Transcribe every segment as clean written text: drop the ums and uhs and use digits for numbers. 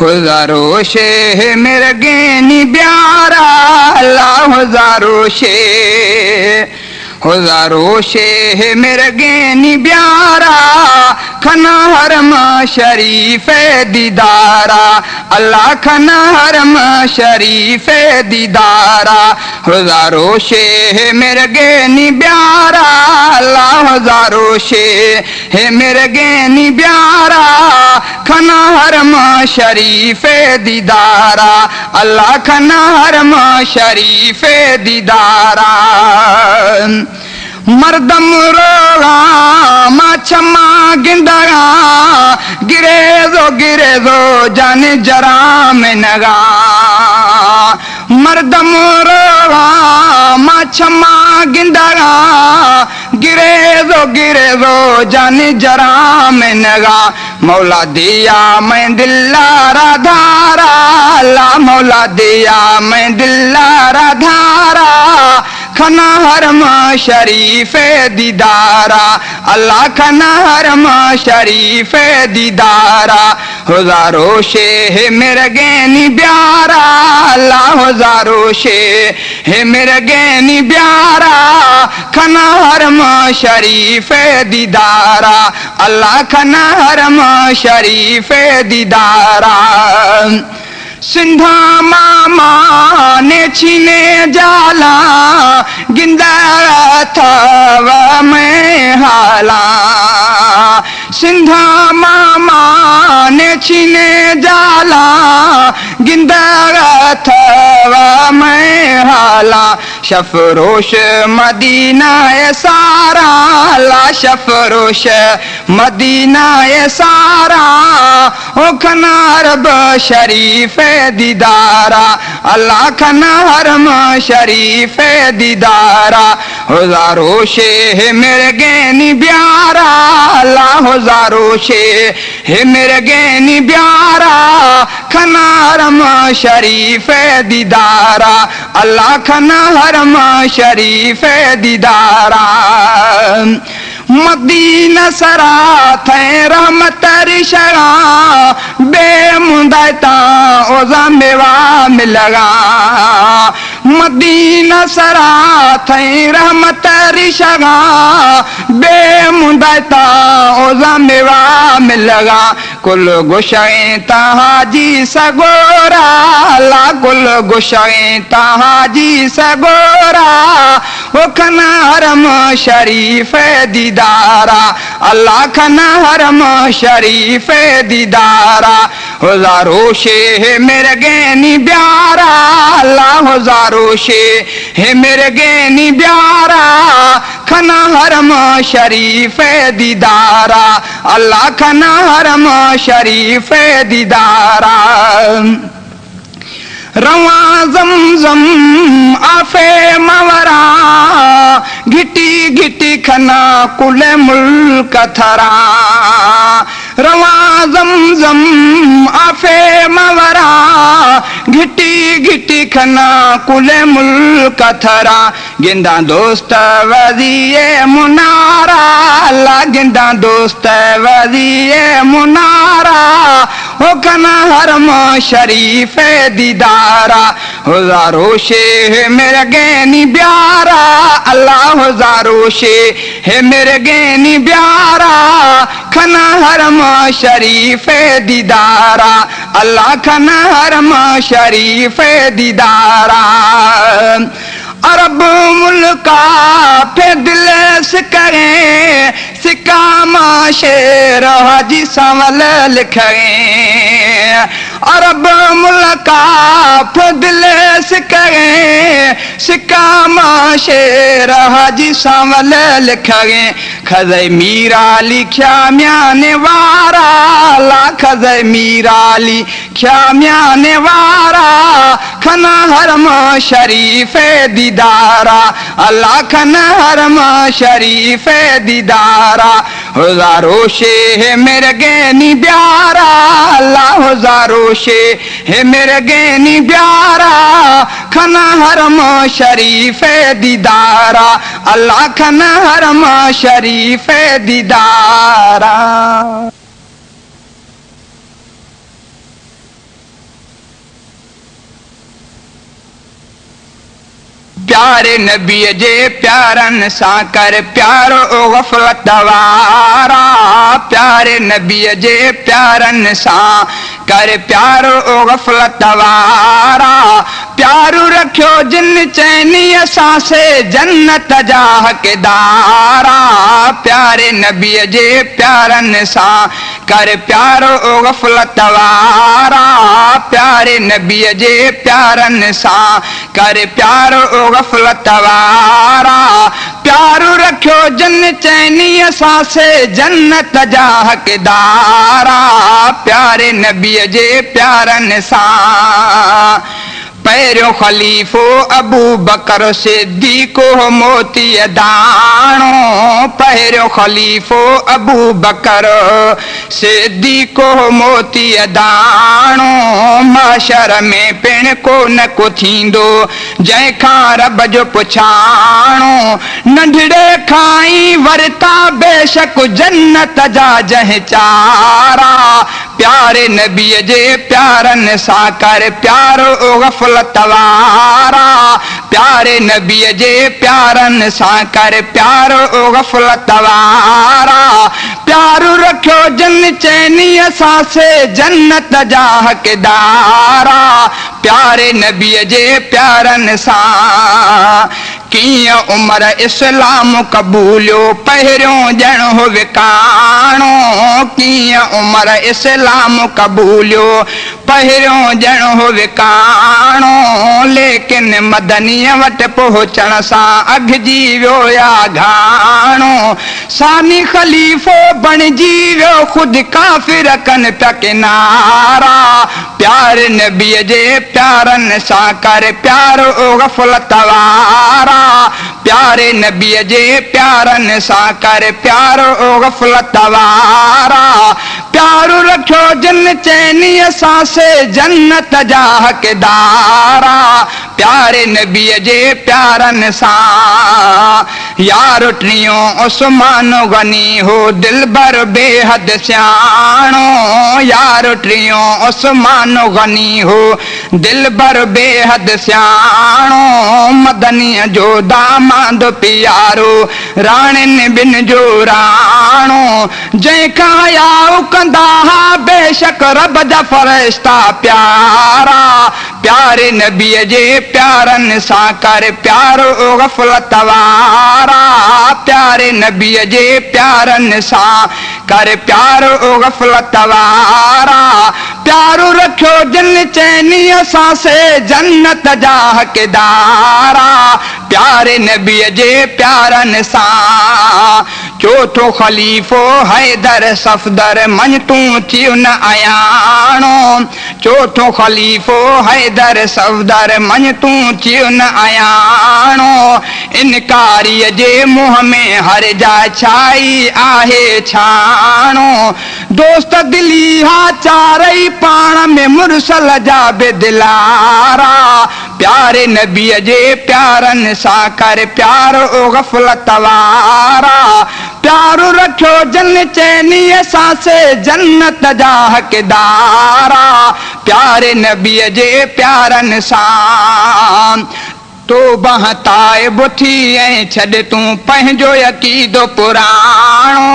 हज़ारों शे मेरे गेनी प्यारा अल्लाह हज़ारों शे हज़ारों शे मेरे गेनी प्यारा खना हरम शरीफ दीदारा अल्लाह खना हरम शरीफ दीदारा हज़ारों शे मेरे गेनी प्यारा अल्लाह हज़ारों शे मेरे गेनी प्यारा खना हरम शरीफ दीदारा अल्लाह खना हरम शरीफ दीदारा मर्दम रोगा माछमा गिंदगा गिरे दो जान जरा में नगा मर्दम रोगा माछमा गिंदगा गिरे दो जान जरा में नगा मौला दिया मैं दिल्लारा धारा अल्लाह मौला दिया मैं दिल्लारा धारा खना हरम शरीफ दीदारा अल्लाह खना हरम शरीफ दीदारा हज़ारों शे मेरे गेनी प्यारा अल्लाह हज़ारों शे मेरे गेनी प्यारा खना हरम शरीफ दीदारा अल्लाह खना हरम शरीफ दीदारा सिंधा मामा ने छीने जाला गिंदा था मैं हाला सिंधा मामा ने छीने जाला गिंदा था मैं हाला शफरोश मदीना सारा ला शफरोश मदीना सारा ओ खना अरब शरीफ दीदारा अल्लाह खना हरम शरीफ दीदारा हज़ारों शे मेरे गेनी प्यारा अल्लाह हज़ारों शे मेरे गेनी प्यारा खना हरम शरीफ दीदारा अल्लाह खना हरम शरीफ दीदारा मदीना सरा थे रहमत रिशगा बेमुंदायता ओजा मेवा मिलगा मदीना सरा थे रहमत रिशगा बेमुंदायता ओजा मेवा मिलगा कुल गुशाए ताहाजी सगोरा ला कुल गुशाए ताहाजी सगोरा ओ खना हरम शरीफ दीदारा अल्लाह खना हरम शरीफ दीदारा हज़ारों शे मेरे गेनी प्यारा अल्लाह हज़ारों शे मेरे गेनी प्यारा खना हरम शरीफ दीदारा अल्लाह खना हरम शरीफ दीदारा रवा ज़मज़म आफे मवरा घिटी घिटी खना कुल मुल्क थरा रवा ज़मज़म आफे मवरा घिटी घिटी खना कुल मुल्क थरा गिंदा दोस्त वज़िए मुनारा ला गिंदा दोस्त वज़िए मुनारा ओ खना हरम शरीफ दीदारा हज़ारों शे मेरे गेनी प्यारा अल्लाह हज़ारों शे मेरे गेनी प्यारा खना हरम शरीफ दीदारा अल्लाह खना हरम शरीफ दीदारा अरब मुल्का पे दिल से करें सिक्का शेर हाजी संवल लिखें अरब मुल्का पे दिल से करें सिक्का शेर हाजी संवल लिखें खज़े मीरा लिख्या म्याने वारा ला खज़े मीरा लिख्या म्याने वारा खना हरम शरीफ दीदारा अल्लाह खना हरम शरीफ दीदारा हज़ारों शे मेरे गेनी प्यारा अल्लाह हज़ारों शे मेरे गेनी प्यारा खना हरम शरीफ दीदारा अल्लाह खना हरम शरीफ दीदारा। प्यारे नबी जे प्यारन सां कर प्यारो गफलत वारा प्यारे नबी जे प्यारन सां कर प्यारो गफलत वारा प्यारू रखियो जिन चैनी असां से जन्नत जा हक़दारा प्यारे नबी जे प्यारन सां कर प्यारो गफलत वारा प्यारे नबी जे प्यारन सां कर प्यारो गफलत वारा प्यारू रखियो जिन चैनी असां से जन्नत जा हक़दारा प्यारे नबी जे प्यारन सां पहिरियों ख़लीफ़ो अबू बकर सिद्दीक़ो मोती दाणो पहिरियों ख़लीफ़ो अबू बकर सिद्दीक़ो मोती दाणो माशर में पिण को न को थींदो जंहिंखां रब जो पुछाणो नंढड़े खां ई वरता बेशक जन्नत जा जंहिं चारा प्यारे नबी जे प्यारन सां कर प्यारो गफलत वारा प्यारे नबी जे प्यारन सां कर प्यारो गफलत वारा प्यारू रखियो जिन चैनी असां से जन्नत जा हक़दारा प्यारे नबी जे प्यारन सां कीअं उमर इस्लाम क़बूलियो पहिरियों ॼण हो विकाणो कीअं उमर इस्लाम क़बूलियो पहिरियों ॼण हो विकाणो लेकिन मदनीअ वटि पहुचण सां अघिजी वियो या घाणो सानी ख़लीफ़ो बणिजी वियो ख़ुदि काफ़िर कनि पिया किनारा प्यारे नबी जे प्यारन सां कर प्यारो गफलत वारा प्यारे नबी जे प्यारन सां कर प्यारो गफलत वारा प्यारू रखियो जिन चैनी असां से जन्नत जा हक़दारा प्यारे नबी जे प्यारन सां यार टियों उस्मान गनी हो दिल भर बेहद सियाणो यार टियों उस्मान गनी हो दिल भर बेहद सियाणो मदनीअ जो दामाद प्यारो राणिन बिन जो राणो जंहिंखां याओ कंदा बेशक रब जा फरिश्ता प्यारा प्यारे नबी जे प्यारन सां कर प्यारो गफलत वारा प्यारे नबी जे प्यारन सां कर प्यारो गफलत वारा प्यारू रखियो जिन चैनी असां से जन्नत जा हक़दारा प्यारे नबी जे प्यारन सां चौथो ख़लीफ़ो हैदर सफ़दर मन तूं थियो न अयाणो चौथो ख़लीफ़ो हैदर सफ़दर मन तूं थियो न अयाणो इनकारीअ जे मुंहं में हर जा छाई आहे छाणो दोस्त दिली हा चारई पाण में मुरसल जा बेदिलारा प्यारे नबी जे प्यारन सां कर प्यारो गफलत वारा प्यारू रखियो जन चैनी असां से जन्नत जा हक़दारा प्यारे नबी जे प्यारन सां तो बहताए बुथी ऐं छॾ तूं पंहिंजो अक़ीदो पुराणो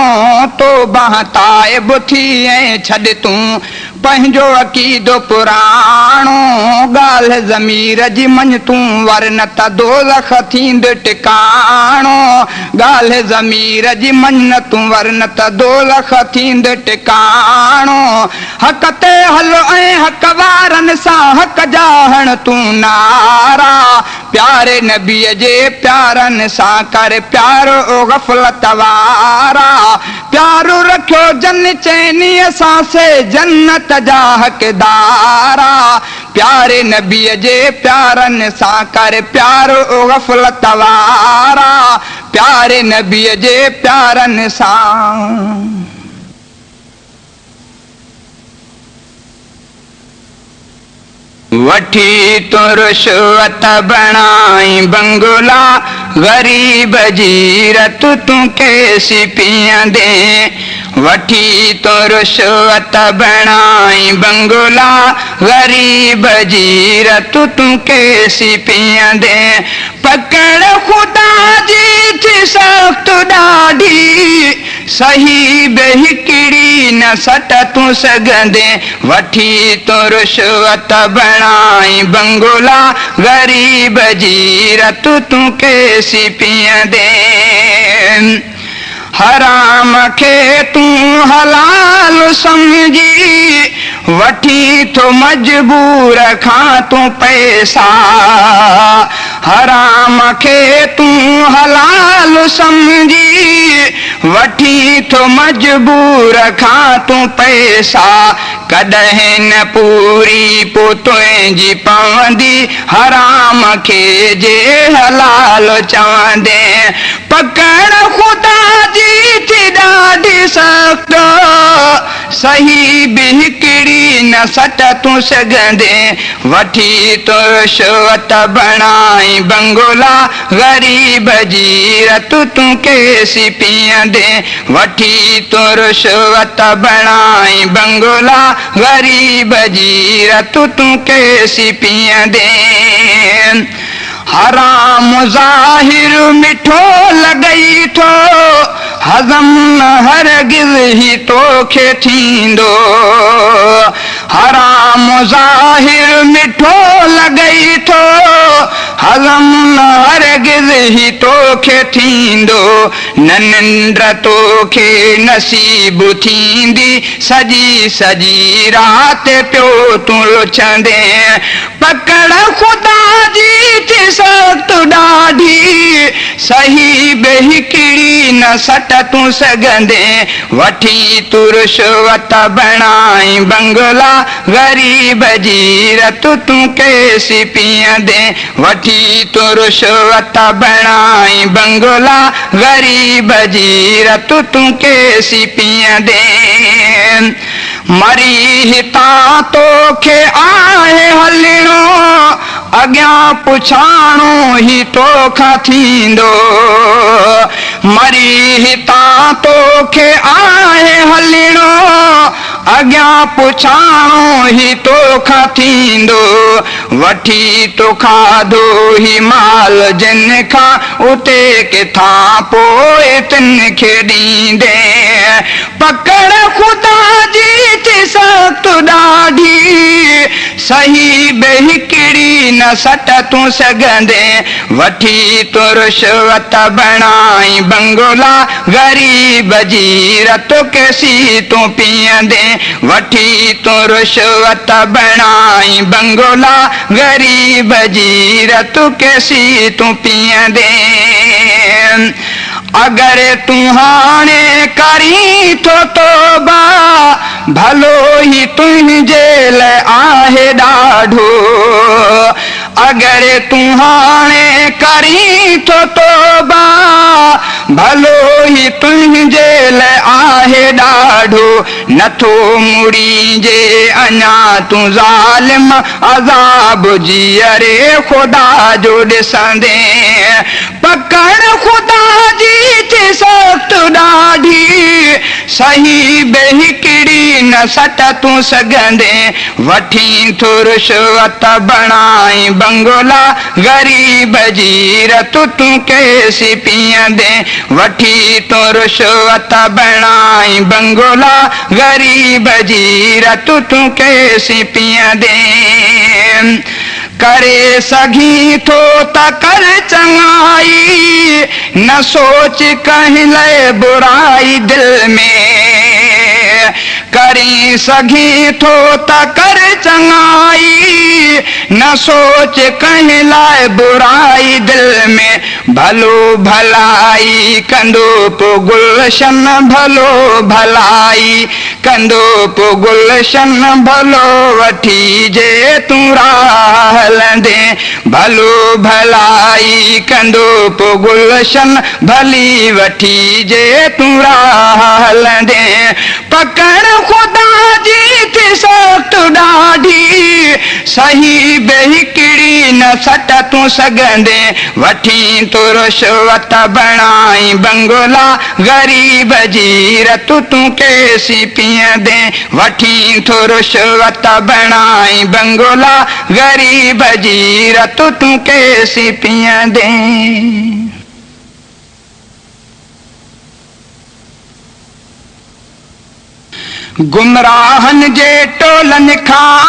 तो बहताए बुथी ऐं छॾ तूं पंहिंजो अक़ीदो पुराणो ॻाल्हि ज़मीर जी मञ तूं वरन त दोज़ख थींदो टिकाणो ॻाल्हि ज़मीर जी मञ तूं वरन त दोज़ख थींदो टिकाणो हक़ ते हलो ऐं हक़ वारनि सां हक़ जा हण तूं नारा प्यारे नबी जे प्यारन सां कर प्यारो गफलत वारा प्यारो रखियो जन चैनी असां से जन्नत जा हक़दारा प्यारे नबी जे प्यारन सां कर प्यारो गफलत वारा प्यारे नबी जे प्यारन सां वठी तो रुश्वत बणाई बंगला गरीब जीरत तू कैसी पियंदे वठी तो रुश्वत बणाई बंगला गरीब जीरत तू कैसी पियंदे पकड़ खुदा जी थी सख्त ॾाढी सही बेहिकिड़ी न सट तू सघंदे वठी तो रुश्वत बणाई बंगला गरीब जीरत तू कैसी पियंदे हराम खे तू हलाल समझी वठी तो मजबूर खां तू पैसा हराम खे तू हलाल समझी वठी तो मजबूर खां तू पैसा कॾहिं न पूरी पो तुंहिंजी पवंदी हराम खे जे हलाल चवंदे पकड़ खुदा जी थी ॾाढी सख़्त सही बिहिकिड़ी न सट तू सघंदे वठी तो रुश्वत बणाई बंगला गरीब जीरत तू कैसी पियंदे वठी तो रुश्वत बणाई बंगला गरीब जीरत तू कैसी पियंदे हराम ज़ाहिर मिठो लॻई थो हज़म न हरगिज़ ही तोखे थींदो हराम ज़ाहिर मिठो लॻई थो हज़म न हरगिज़ ही तोखे थींदो न निंड तोखे नसीब थींदी सजी सजी राति पियो तूं लुछंदे पकड़ खुदा जी थी सख़्त ॾाढी सही बेहिकिड़ी न सट तू सघंदे वठी तू रुश्वत बणाई बंगला गरीब जीरत तू कैसी पियंदे वठी तू रुश्वत बणाई बंगला गरीब जीरत तू कैसी पियंदे मरी हितां तोखे आहे हलणो अॻियां पुछाणो ही तोखां थींदो मरी हितां तोखे आहे हलणो अॻियां पुछाणो ही तोखां थींदो वठी तो खाधो ही माल जिन खां उते किथां पोइ तिन खे ॾींदे पकड़ खुदा जी थी सख़्त ॾाढी सही बेहिकिड़ी न सट तू सघंदे वठी तो रुश्वत बणाई बंगला गरीब जीरत कैसी तू पियंदे वठी तो रुश्वत बणाई बंगला गरीब जीरत कैसी तू पियंदे अगर तू हाणे करी थो तौबा भलो ही तुंहिंजे लाइ आहे ॾाढो अगर तू हाणे करी थो तौबा भलो ही तुंहिंजे लाइ आहे ॾाढो नथो मुड़ीजे अञा तूं ज़ालिम अज़ाब जीअरे ख़ुदा जो ॾिसंदे पकड़ खुदा जी थी सख़्त ॾाढी सही बेहिकिड़ी न सट तू सघंदे वठी थो रुश्वत बणाई बंगला गरीब जीरत तू कैसी पियंदे वठी तो रुश्वत बणाई बंगला गरीब जीरत तू कैसी पियंदे करे सघी थो त कर चङाई न सोच कंहिं लाइ बुराई दिल में करी सघी थो त कर चङाई न सोच कंहिं लाइ बुराई दिल में भलो भलाई कंदो पो गुलशन भलो भलाई कंदो पो गुलशन भलो वठी जे तूं राह हलंदे भलो भलाई कंदो पो गुलशन भली वठी जे तूं राह हलंदे पकड़ खुदा जी थी सख़्त ॾाढी सही बेहिकिड़ी न सट तूं सघंदे वठी तो रुश्वत बणाई बंगला ग़रीब जी रत तूं केसी पीअंदे वठी तो रुश्वत बणाई बंगला ग़रीब जी रत तूं केसी पीअंदे। गुमराहन जे टोलन खां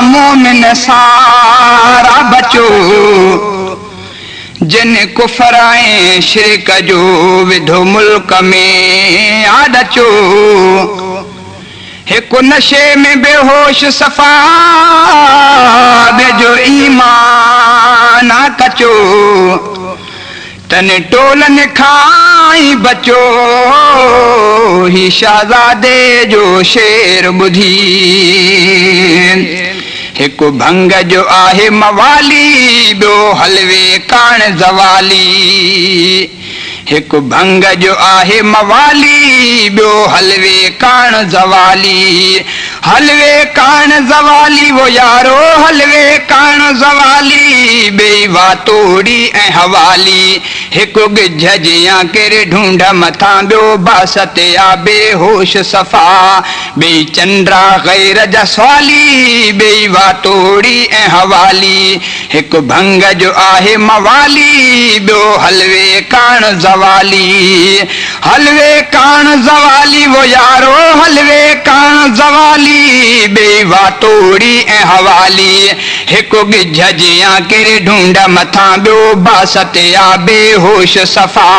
मोमिन सारा बचो जिन कुफर ऐं शिरक जो विधो मुल्क में आडचो हिकु नशे में बेहोश सफ़ा जो ईमान कचो तन टोलन खाई बचो ही शहज़ादे जो शेर बुधी हिकु भंग जो आहे मवाली ॿियो हलवे कान ज़वाली हिकु भंग जो आहे मवाली ॿियो हलवे कान ज़वाली हलवे कान ज़वाली वो यारो हलवे कान ज़वाली ॿई वातोड़ी ऐं हवाली हिकु गिझ जियां केरे ढूंढ मथां ॿियो बासत या बेहोश सफ़ा ॿई चंद्रा ग़ैर जा सवाली ॿई वातोड़ी ऐं हवाली हिकु भंग जो आहे मवाली ॿियो हलवे कान ज़वाली हलवे कान ज़वाली वो यारो हलवे कान ज़वाली ॿई वातोड़ी ऐं हवाली हिकु गिझ जियां केरे ढूंढ मथां ॿियो बासत या बेहोश सफ़ा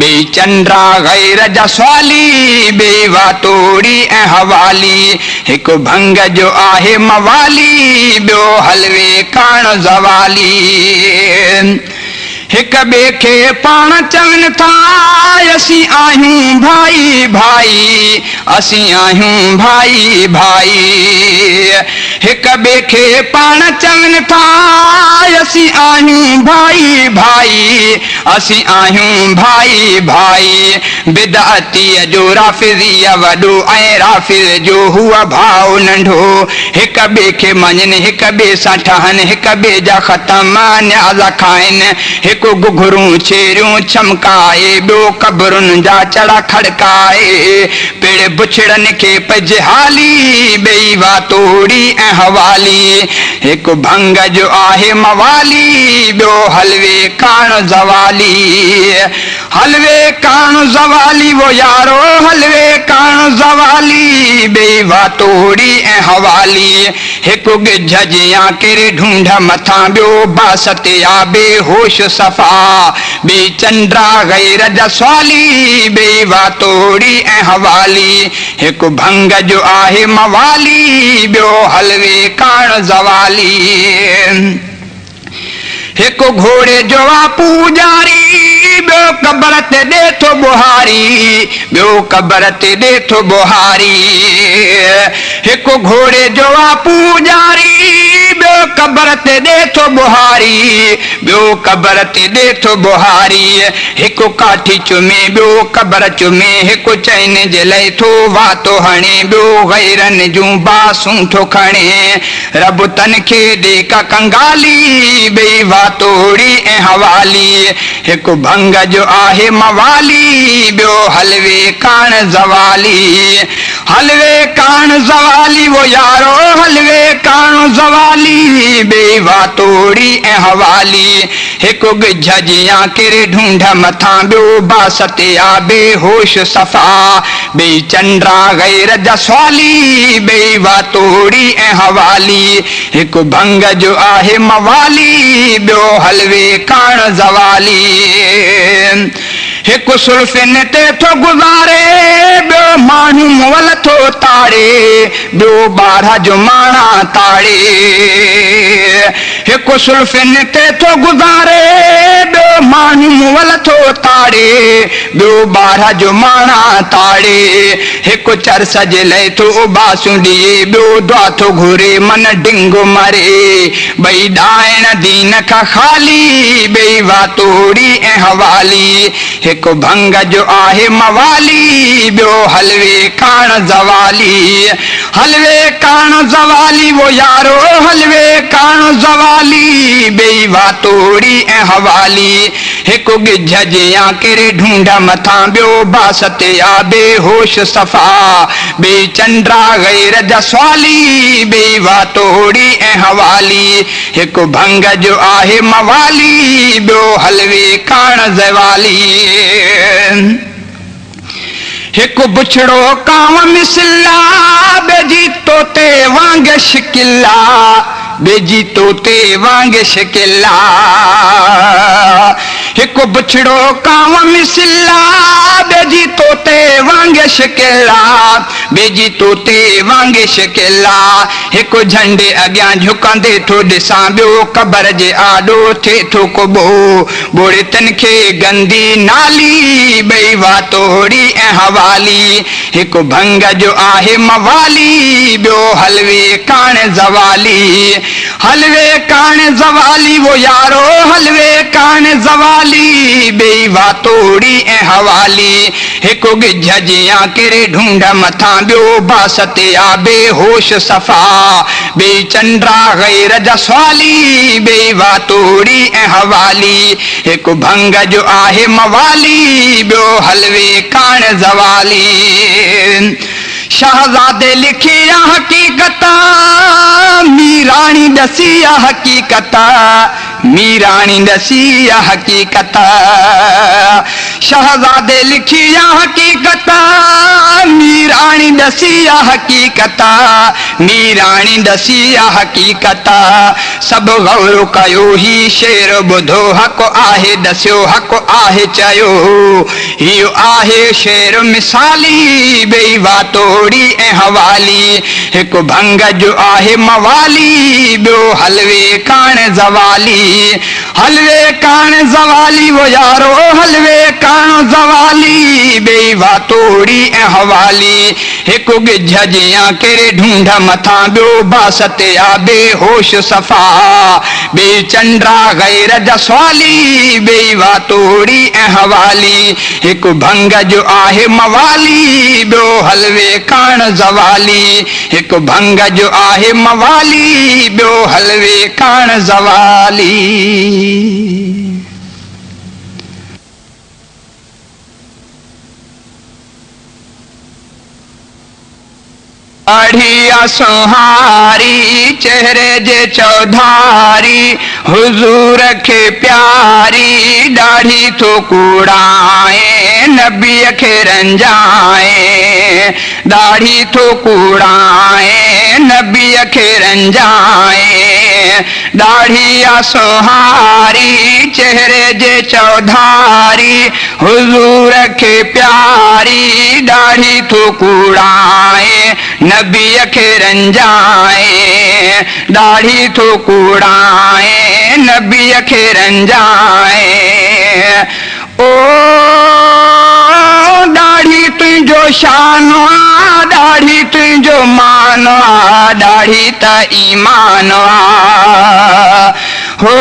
ॿई चंद्रा ग़ैर जा सवाली ॿई वातोड़ी ऐं हवाली हिकु भंग जो आहे मवाली ॿियो हलवे कान ज़वाली हिक ॿिए खे पाण चवनि था असीं आहियूं भाई भाई असीं आहियूं भाई भाई हिक ॿिए खे पाण चवनि था असीं आहियूं भाई भाई असीं आहियूं भाई भाई बिदअतीअ जो राफ़िज़ीअ वॾो ऐं राफ़िज़ जो हुआ भाउ नंढो हिक ॿिए खे मञनि हिक ॿिए सां ठहनि हिक ॿिए जा ख़तम न्याज़ खाइनि हिकु घुघरूं छेरियूं चमकाए ॿियो कबरुनि जा चड़ा खड़काए पेड़ बुछड़नि खे पज हाली ॿई वातोड़ी ऐं हवाली हिकु भंग जो आहे मवाली ॿियो हलवे कान ज़वाली हलवे कान ज़वाली वो यारो हलवे कान ज़वाली ॿई वातोड़ी ऐं हवाली हिकु गिझ जियां केरे ढूंढ मथां ॿियो बासत या बेहोश सफ़ा ॿई चंद्रा ग़ैर जा सवाली ॿई वातोड़ी ऐं हवाली हिकु भंग जो आहे मवाली ॿियो हलवे कान ज़वाली हिकु घोड़े जो आ पूजारी ॿियो कबर ते ॾे थो बुहारी ॿियो कबर ते ॾे थो बुहारी हिकु घोड़े जो आ पूजारी ॿियो कबर ते ॾे थो बुहारी ॿियो कबर ते ॾे थो बुहारी हिकु काठी चुमे ॿियो कबर चुमे हिकु चैन जे लए थो वातो हणे ॿियो ग़ैरनि जूं बासूं थो खणे रब तन खे ॾे का कंगाली ॿई वातोड़ी ऐं हवाली हिकु भंग जो आहे मवाली ॿियो हलवे कान ज़वाली हलवे कान ज़वाली वो यारो हलवे कान ज़वाली ॿई वातोड़ी ऐं हवाली हिकु गिझ जियां केरे ढूंढ मथां ॿियो बासत या बेहोश सफ़ा ॿई चंद्रा ग़ैर जा सवाली ॿई वातोड़ी ऐं हवाली हिकु भंग जो आहे मवाली ॿियो हलवे कान ज़वाली हिकु सुल्फ़िन ते थो गुज़ारे ॿियो माण्हू मुअल थो ताड़े ॿियो ॿारह जो माणा ताड़े हिकु सुल्फ़िन ते थो गुज़ारे ॿियो मानू मुवल थो ताड़े ॿियो ॿारह जो माणा ताड़े हिकु चरस जे लए थो बासुंडी ॿियो दुआ थो घुरे मन डिंगो मरे ॿई ॾाइण दीन खां ख़ाली ॿई वातोड़ी ऐं हवाली हिकु भंग जो आहे मवाली ॿियो हलवे कान ज़वाली हलवे कान ज़वाली वो यारो हलवे कान ज़वाली ॿई वातोड़ी ऐं हवाली हिकु गिझ जियां केरे ढूंढ मथां ॿियो बास ते आ बेहोश सफ़ा ॿई चंड्रा गैर जा स्वाली ॿई वातोड़ी ऐं हवाली हिकु भंग जो आहे मवाली ॿियो हलवे कान ज़वाली हिकु बुछड़ो कांव मिसला बेजी तोते वांग शिकिला बेजी तोते वांग शिकिला हिकु बुछड़ो कांव मिसला बेजी तोते वांग शिकिला बेजी तोते वांग शिकिला हिकु झंडे अॻियां झुकंदे थो ॾिसां ॿियो क़बर जे आॾो थिए थो कुबो ॿोड़े तन खे गंदी नाली ॿई वातोड़ी ऐं हवाली हिकु भंग जो आहे मवाली ॿियो हलवे कान ज़वाली हलवे कान ज़वाली वो यारो हलवे कान ज़वाली ॿई वातोड़ी ऐं हवाली हिकु गिझ जियां किरे ढूंढ मथां ॿियो बास ते आ बेहोश सफ़ा ॿई चंड्रा गैर जा स्वाली ॿई वातोड़ी ऐं हवाली हिकु भंग जो आहे मवाली ॿियो हलवे कान ज़वाली शहज़ादे लिखी हक़ीक़त मीराणी दसी हक़ीक़त मीराणी दसी हक़ीक़त शहज़ादे लिखी हक़ीक़त मीराणी दसी हक़ीक़त मीराणी दसी हक़ीक़त सभु गौर कयो ही शेर ॿुधो हक़ आहे दसियो हक़ आहे चयो हियो आहे शेर मिसाली ॿई वातोड़ी ऐं हवाली हिकु भंग जो आहे मवाली ॿियो हलवे कान ज़वाली हलवे कान ज़वाली वो यारो हलवे कान ज़वाली ॿई वातोड़ी ऐं हवाली हिकु गिझ जियां केरे ढूंढ मथां ॿियो बास ते आ बेहोश सफ़ा ॿई चंड्रा गैर जा स्वाली ॿई वातोड़ी ऐं हवाली हिकु भंग जो आहे मवाली ॿियो हलवे कान ज़वाली हिकु भंग जो आहे मवाली ॿियो हलवे कान ज़वाली दाढ़ी सुहारी चेहरे जे चौधारी हुजूर खे प्यारी दाढ़ी तो कूड़ाए नबी खे रंजाए दाढ़ी तो कूड़ाए नबी खे रंजाए दाढ़ी सुहारी चेहरे जे चौधारी हुजूर खे प्यारी दाढ़ी तो कूड़ाए नबी खे रंजाए दाढ़ी तो कूड़ाए नबी खे रंजाए ओ दाढ़ी तुंहिंजो शान आ दाढ़ी तुंहिंजो मान आ दाढ़ी त ईमान आ हो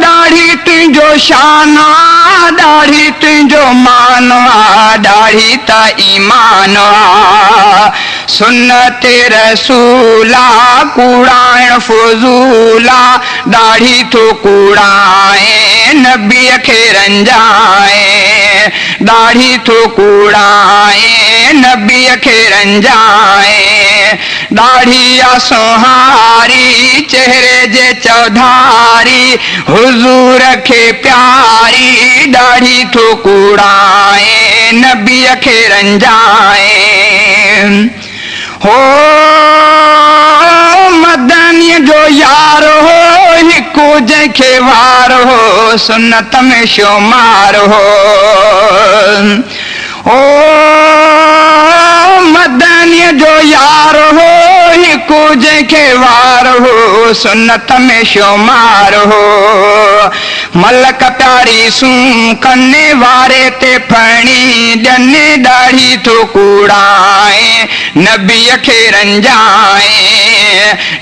दाढ़ी तुंहिंजो शान आ दाढ़ी तुंहिंजो मान आ दाढ़ी त ईमान आ सुन्नत रसूला कूड़ाइण फुज़ूला दाढ़ी तो कूड़ाए नबी खे रंजाए दाढ़ी तो कूड़ाए नबी खे रंजाए दाढ़ी सुहारी चेहरे जे चौधारी हुजूर खे प्यारी दाढ़ी तो कूड़ाए नबी खे रंजाए हो मदनी जो यार हो हिकु जंहिंखे वार हो सुन्नत में शुमार हो ओ मदनी जो यार हो हिकु जंहिंखे वार हो सुन्नत में शुमार हो मलक प्यारी सूं कन्ने वारे ते फणी ॾने ॾाढ़ी थो कूड़ाए नबीअ खे रंजाए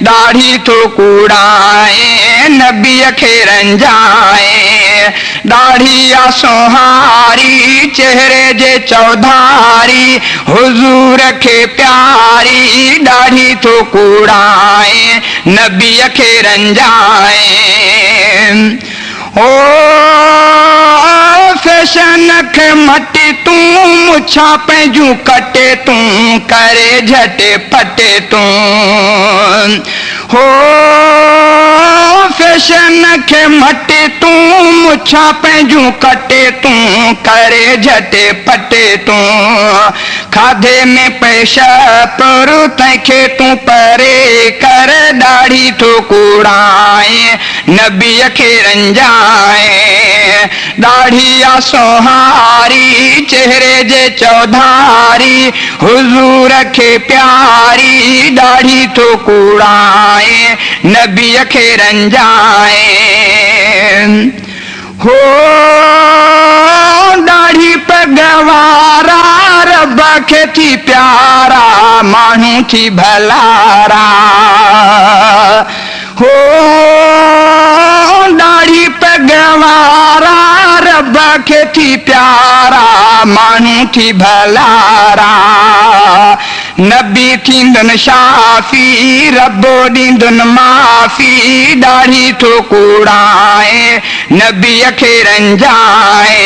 ॾाढ़ी थो कूड़ाए नबीअ खे रंजाए ॾाढ़ी आ सोहारी चेहरे जे चौधारी हुजूर खे प्यारी ॾाढ़ी थो कूड़ाए नबीअ खे रंजाए ओ फैशन खे मटी तूं मुछा पंहिंजूं कटे तूं करे झटे पटे तूं हो फैशन खे मटे तूं मुछा पंहिंजूं कटे तूं करे झटे पटे तूं खाधे में पेश पर तंहिंखे तूं परे कर ॾाढ़ी थो कूड़ाए नबीअ खे रंजाए ॾाढ़ी आ सोहारी चेहरे जे चौधारी हुजूर खे प्यारी ॾाढ़ी थो कूड़ाए नबीअ खे रंजाए हो ॾाढ़ी पगवारा रब खे थी प्यारा माण्हू थी भलारा हो ॾाढ़ी पगवारा रब खे थी प्यारा माण्हू थी भलारा नबी थींदुनि शाफ़ी रबो ॾींदुनि माफ़ी ॾाढ़ी थो कूड़ाए नबीअ खे रंजाए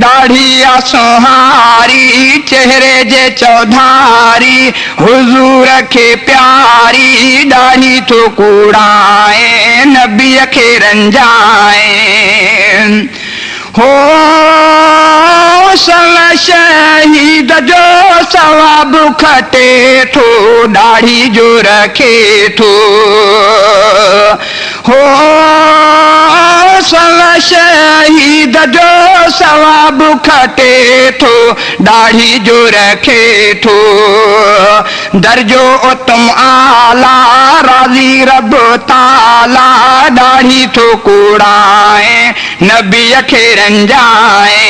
ॾाढ़ी आ सोहारी चेहरे जे चौधारी हुजूर खे प्यारी ॾाढ़ी थो कूड़ाए नबीअ खे रंजाए हो सल शहीद जो सवाब खटे थो ॾाढ़ी जो रखे थो हो सल शहीद जो सवाब खटे थो ॾाढ़ी जो रखे थो दर्जो उतम आला राज़ी रब ताला ॾाढ़ी थो कूड़ाए नबीअ खे रंजाए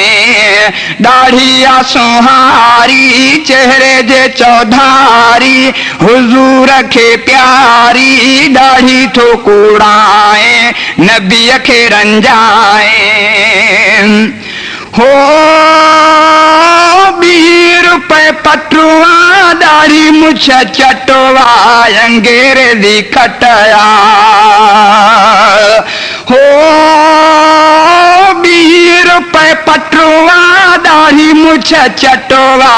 ॾाढ़ी आ सोहारी चेहरे जे चौधारी हुजूर खे प्यारी ॾाढ़ी थो कूड़ाए नबीअ खे रंजाए हो 20 रुपए पटुआ ॾाढ़ी मुछ चटवा अंगेरेज़ी कटया हो 20 रुपए पटुआ ॾाढ़ी मुछ चटवा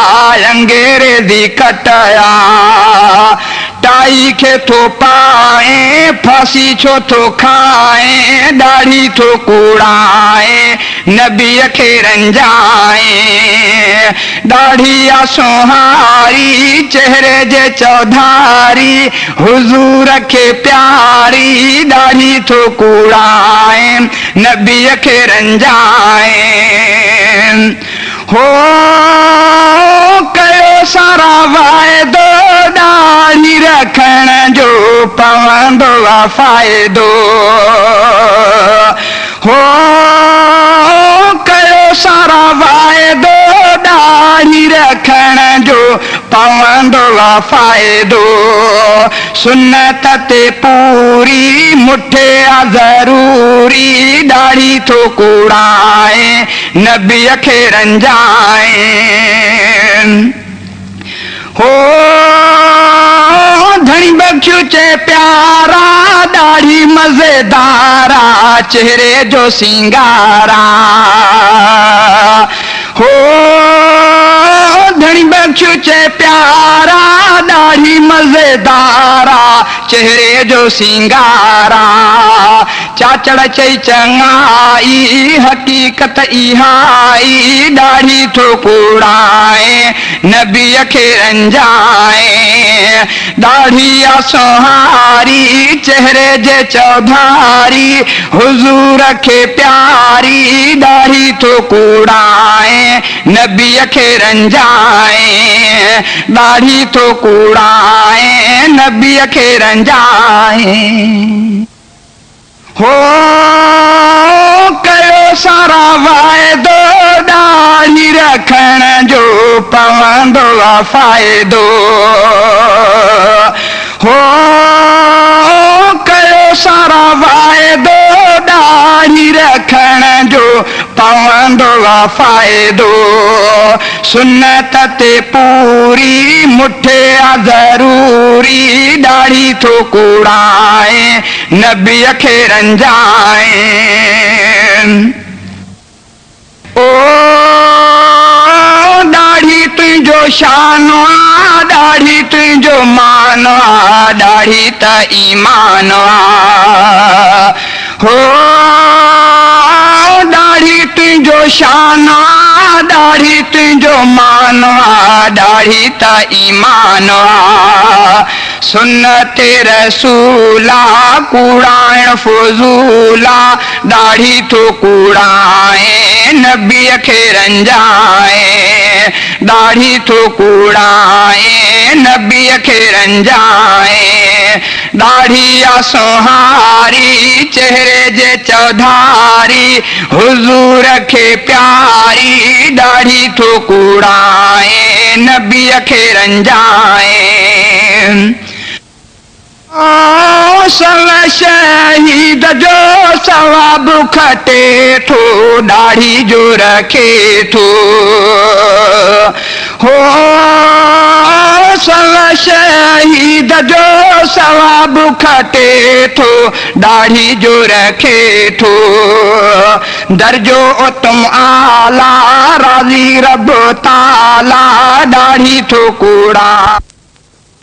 अंगेरेज़ी कटया टाई खे थो पाए फांसी छो थो खाए ॾाढ़ी थो कूड़ाए नबीअ खे रंजाए ॾाढ़ी आ सोहारी चेहरे जे चौधारी हुजूर खे प्यारी ॾाढ़ी थो कूड़ाए नबीअ खे रंजाए हो कयो सारा वाइदो ॾाढ़ी रखण जो पवंदो आ फ़ाइदो हो कयो सारा वाइदो ॾाढ़ी रखण जो पवंदो आ फ़ाइदो सुन्नत ते पूरी मुठे आ ज़रूरी ॾाढ़ी थो कूड़ाए नबीअ खे रंजाए हो धणी बख्शू चे प्यारा ॾाढ़ी मज़ेदारा चेहरे जो सिंगारा हो धणी बख्शू चे प्यारा ॾाढ़ी मज़ेदारा चेहरे जो सिंगारा चाचड़ चई चङाई हकीकत इहाई ॾाढ़ी थो कूड़ाए नबीअ खे रंजाए ॾाढ़ी आ सोहारी चेहरे जे चौधारी हुजूर खे प्यारी ॾाढ़ी थो कूड़ाए नबीअ खे रंजाए ॾाढ़ी थो कूड़ाए नबीअ खे रंजाए हो कयो सारा वाइदो दाढ़ी रखण जो पवंदो आहे फ़ाइदो हो कयो सारा वाइदो दाढ़ी रखण जो पवंदो आहे फ़ाइदो सुन्नत ते पूरी मुठे ज़रूरी दाढ़ी थो कूड़ाए नबीअ खे रंजाए ओ दाढ़ी तुंहिंजो शान आहे दाढ़ी तुंहिंजो मान आहे दाढ़ी त ईमान आहे हो दाढ़ी तुंहिंजो शान आहे दाढ़ी तुंहिंजो मान आहे दाढ़ी त ईमान आहे सुन्नत रसूला कूड़ाइण फुज़ूला दाढ़ी थो कूड़ाए नबीअ खे रंजाए दाढ़ी थो कूड़ाए नबीअ खे रंजाए दाढ़ी आ सोहारी चेहरे जे चौधारी हुजूर खे प्यारी दाढ़ी थो कूड़ाए नबीअ खे रंजाए सल शहीद जो सवाब खटे थो दाढ़ी जो रखे थो हो सल शहीद जो सवाब खटे थो दाढ़ी जो रखे थो दर्जो तुम आला राज़ी रब ताला दाढ़ी थो कूड़ा